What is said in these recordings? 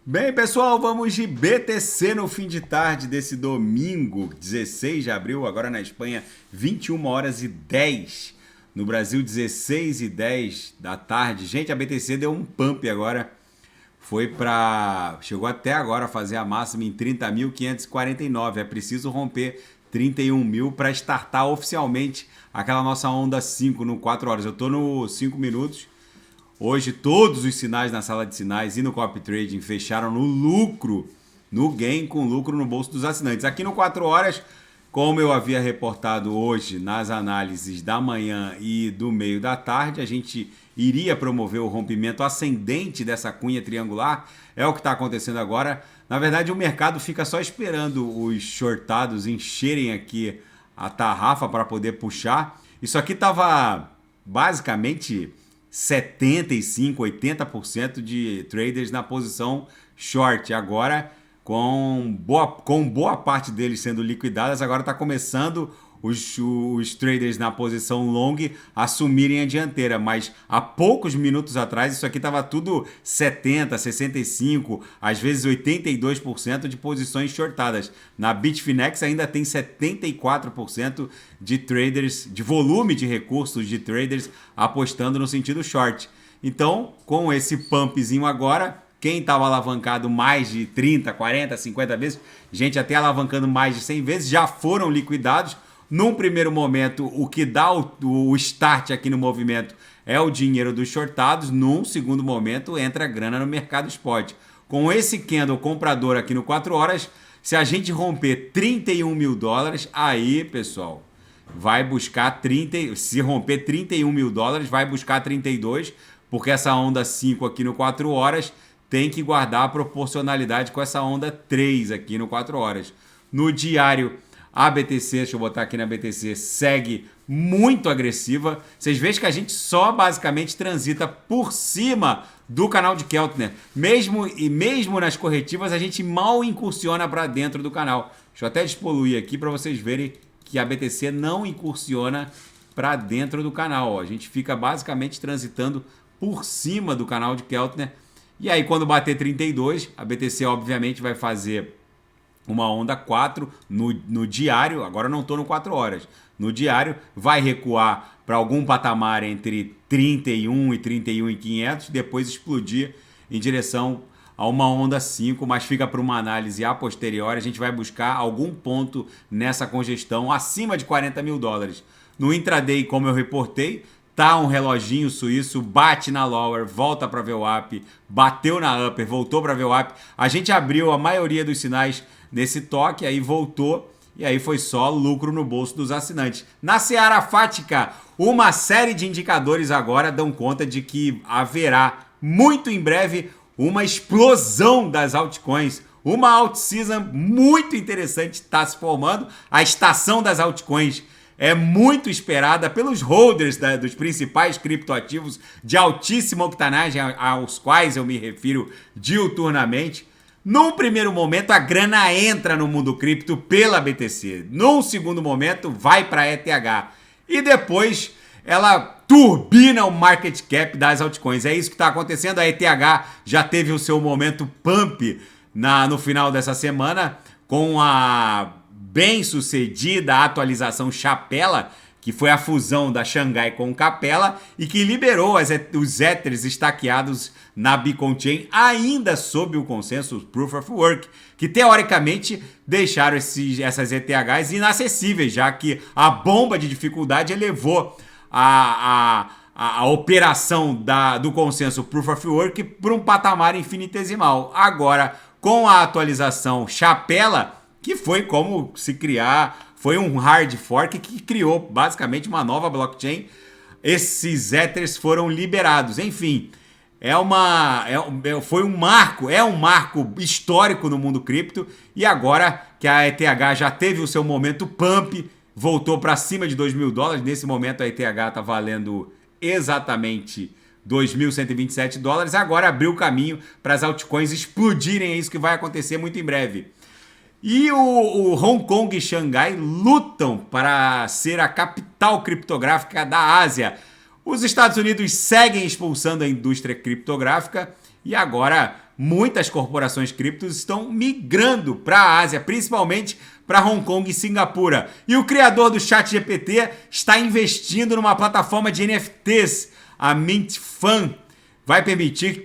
Bem, pessoal, vamos de BTC no fim de tarde desse domingo, 16 de abril, agora na Espanha, 21 horas e 10. No Brasil, 16 e 10 da tarde. Gente, a BTC deu um pump agora. Chegou até agora a fazer a máxima em 30.549. É preciso romper 31 mil para startar oficialmente aquela nossa onda 5 no 4 horas. Eu tô no 5 minutos. Hoje todos os sinais na sala de sinais e no copy trading fecharam no lucro, no gain, com lucro no bolso dos assinantes. Aqui no 4 horas, como eu havia reportado hoje nas análises da manhã e do meio da tarde, a gente iria promover o rompimento ascendente dessa cunha triangular. É o que está acontecendo agora. Na verdade, o mercado fica só esperando os shortados encherem aqui a tarrafa para poder puxar. Isso aqui estava basicamente 75, 80% de traders na posição short. Agora, com boa parte deles sendo liquidadas, agora está começando os traders na posição long assumirem a dianteira. Mas há poucos minutos atrás, isso aqui estava tudo 70, 65, às vezes 82% de posições shortadas. Na Bitfinex ainda tem 74% de traders, de volume de recursos de traders apostando no sentido short. Então, com esse pumpzinho agora, quem estava alavancado mais de 30, 40, 50 vezes, gente até alavancando mais de 100 vezes, já foram liquidados. Num primeiro momento, o que dá o start aqui no movimento é o dinheiro dos shortados. Num segundo momento, entra a grana no mercado spot. Com esse candle comprador aqui no 4 horas, se a gente romper 31 mil dólares, aí, pessoal, vai buscar 30. Se romper 31 mil dólares, vai buscar 32, porque essa onda 5 aqui no 4 horas tem que guardar a proporcionalidade com essa onda 3 aqui no 4 horas. No diário, a BTC, deixa eu botar aqui na BTC, segue muito agressiva. Vocês veem que a gente só basicamente transita por cima do canal de Keltner. Mesmo nas corretivas, a gente mal incursiona para dentro do canal. Deixa eu até despoluir aqui para vocês verem que a BTC não incursiona para dentro do canal. A gente fica basicamente transitando por cima do canal de Keltner. E aí, quando bater 32, a BTC obviamente vai fazer uma onda 4 no diário. Agora não estou no 4 horas. No diário, vai recuar para algum patamar entre 31 e 31.500, depois explodir em direção a uma onda 5, mas fica para uma análise a posteriori. A gente vai buscar algum ponto nessa congestão acima de 40 mil dólares. No intraday, como eu reportei, tá um reloginho suíço, bate na lower, volta para VWAP, bateu na upper, voltou para VWAP. A gente abriu a maioria dos sinais nesse toque, aí voltou e aí foi só lucro no bolso dos assinantes. Na Seara Fática, uma série de indicadores agora dão conta de que haverá muito em breve uma explosão das altcoins. Uma alt-season muito interessante está se formando. A estação das altcoins é muito esperada pelos holders dos principais criptoativos de altíssima octanagem, aos quais eu me refiro diuturnamente. Num primeiro momento, a grana entra no mundo cripto pela BTC. Num segundo momento, vai para a ETH. E depois, ela turbina o market cap das altcoins. É isso que está acontecendo. A ETH já teve o seu momento pump no final dessa semana, com a bem-sucedida atualização Chapela, que foi a fusão da Xangai com Capella e que liberou os Ethers estaqueados na Beacon Chain, ainda sob o consenso Proof of Work, que teoricamente deixaram essas ETHs inacessíveis, já que a bomba de dificuldade elevou a operação do consenso Proof of Work para um patamar infinitesimal. Agora, com a atualização Chapella, que foi como se criar, foi um hard fork que criou basicamente uma nova blockchain. Esses Ethers foram liberados. Enfim, foi um marco histórico no mundo cripto. E agora que a ETH já teve o seu momento pump, voltou para cima de 2 mil dólares. Nesse momento a ETH está valendo exatamente 2.127 dólares. Agora abriu o caminho para as altcoins explodirem. É isso que vai acontecer muito em breve. E o Hong Kong e Xangai lutam para ser a capital criptográfica da Ásia. Os Estados Unidos seguem expulsando a indústria criptográfica e agora muitas corporações criptos estão migrando para a Ásia, principalmente para Hong Kong e Singapura. E o criador do ChatGPT está investindo numa plataforma de NFTs, a MintFun.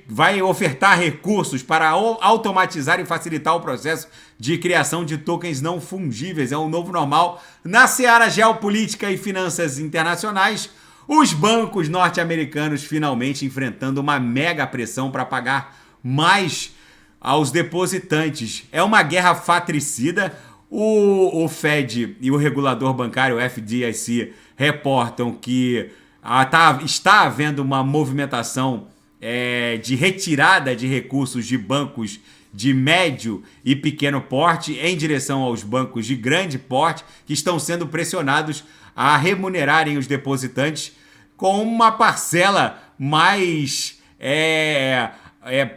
Vai ofertar recursos para automatizar e facilitar o processo de criação de tokens não fungíveis. É um novo normal. Na seara geopolítica e finanças internacionais, os bancos norte-americanos finalmente enfrentando uma mega pressão para pagar mais aos depositantes. É uma guerra fratricida. O Fed e o regulador bancário, o FDIC, reportam que está havendo uma movimentação de retirada de recursos de bancos de médio e pequeno porte em direção aos bancos de grande porte, que estão sendo pressionados a remunerarem os depositantes com uma parcela mais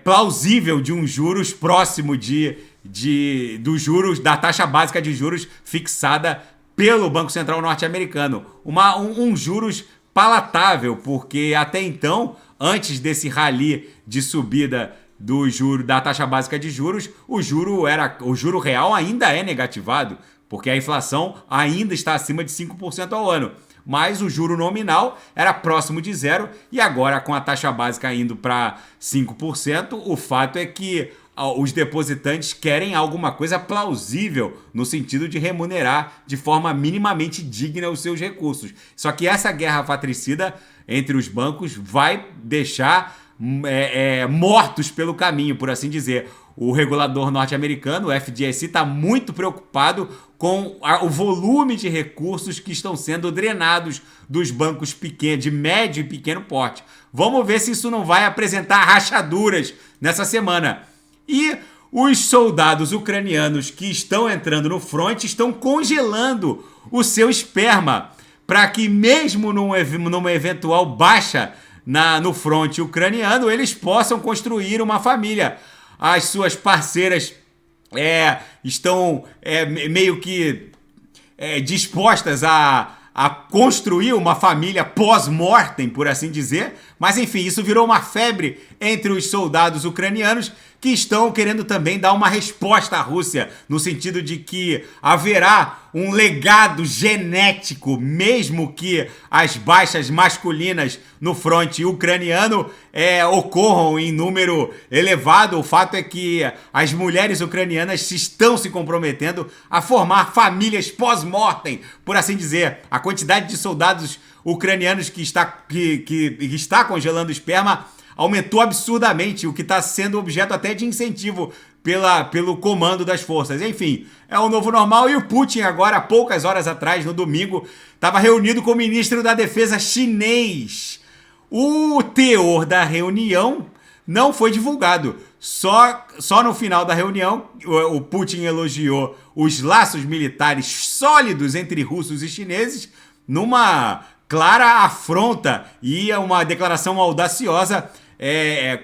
plausível de um juros próximo dos juros, da taxa básica de juros fixada pelo Banco Central norte-americano. Um juros palatável, porque até então, antes desse rally de subida da taxa básica de juros, o juro real ainda é negativado, porque a inflação ainda está acima de 5% ao ano. Mas o juro nominal era próximo de zero, e agora, com a taxa básica indo para 5%, o fato é que os depositantes querem alguma coisa plausível no sentido de remunerar de forma minimamente digna os seus recursos. Só que essa guerra fratricida entre os bancos vai deixar mortos pelo caminho, por assim dizer. O regulador norte-americano, o FDIC, está muito preocupado com o volume de recursos que estão sendo drenados dos bancos pequenos, de médio e pequeno porte. Vamos ver se isso não vai apresentar rachaduras nessa semana. E os soldados ucranianos que estão entrando no fronte estão congelando o seu esperma para que, mesmo numa eventual baixa no fronte ucraniano, eles possam construir uma família. As suas parceiras estão meio que dispostas a construir uma família pós-mortem, por assim dizer. Mas enfim, isso virou uma febre entre os soldados ucranianos, que estão querendo também dar uma resposta à Rússia, no sentido de que haverá um legado genético, mesmo que as baixas masculinas no fronte ucraniano ocorram em número elevado. O fato é que as mulheres ucranianas estão se comprometendo a formar famílias pós-mortem, por assim dizer. A quantidade de soldados ucranianos que está congelando esperma aumentou absurdamente, o que está sendo objeto até de incentivo pelo comando das forças. Enfim, é o novo normal. E o Putin agora, há poucas horas atrás, no domingo, estava reunido com o ministro da Defesa chinês. O teor da reunião não foi divulgado. Só no final da reunião, o Putin elogiou os laços militares sólidos entre russos e chineses, numa clara afronta e uma declaração audaciosa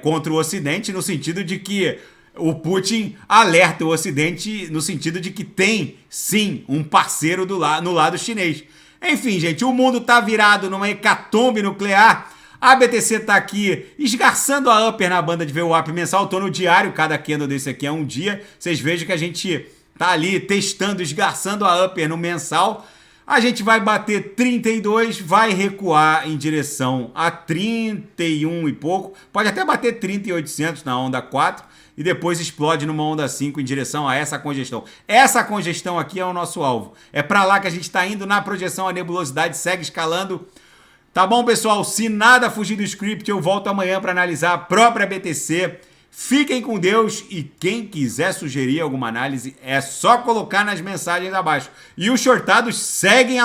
contra o Ocidente, no sentido de que o Putin alerta o Ocidente no sentido de que tem, sim, um parceiro no lado chinês. Enfim, gente, o mundo tá virado numa hecatombe nuclear. A BTC tá aqui esgarçando a upper na banda de VWAP mensal. Tô no diário, cada candle desse aqui é um dia. Vocês vejam que a gente tá ali testando, esgarçando a upper no mensal. A gente vai bater 32, vai recuar em direção a 31 e pouco. Pode até bater 30.800 na onda 4 e depois explode numa onda 5 em direção a essa congestão. Essa congestão aqui é o nosso alvo. É para lá que a gente está indo na projeção. A nebulosidade segue escalando. Tá bom, pessoal? Se nada fugir do script, eu volto amanhã para analisar a própria BTC. Fiquem com Deus, e quem quiser sugerir alguma análise é só colocar nas mensagens abaixo. E os shortados seguem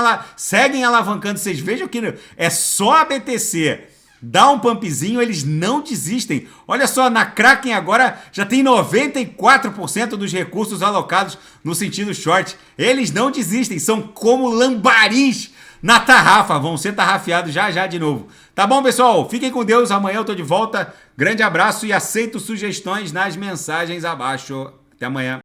alavancando. Vocês vejam que é só a BTC dá um pumpzinho, eles não desistem. Olha só, na Kraken agora já tem 94% dos recursos alocados no sentido short. Eles não desistem, são como lambaris na tarrafa, vão ser tarrafiados já de novo. Tá bom, pessoal? Fiquem com Deus, amanhã eu tô de volta. Grande abraço e aceito sugestões nas mensagens abaixo. Até amanhã.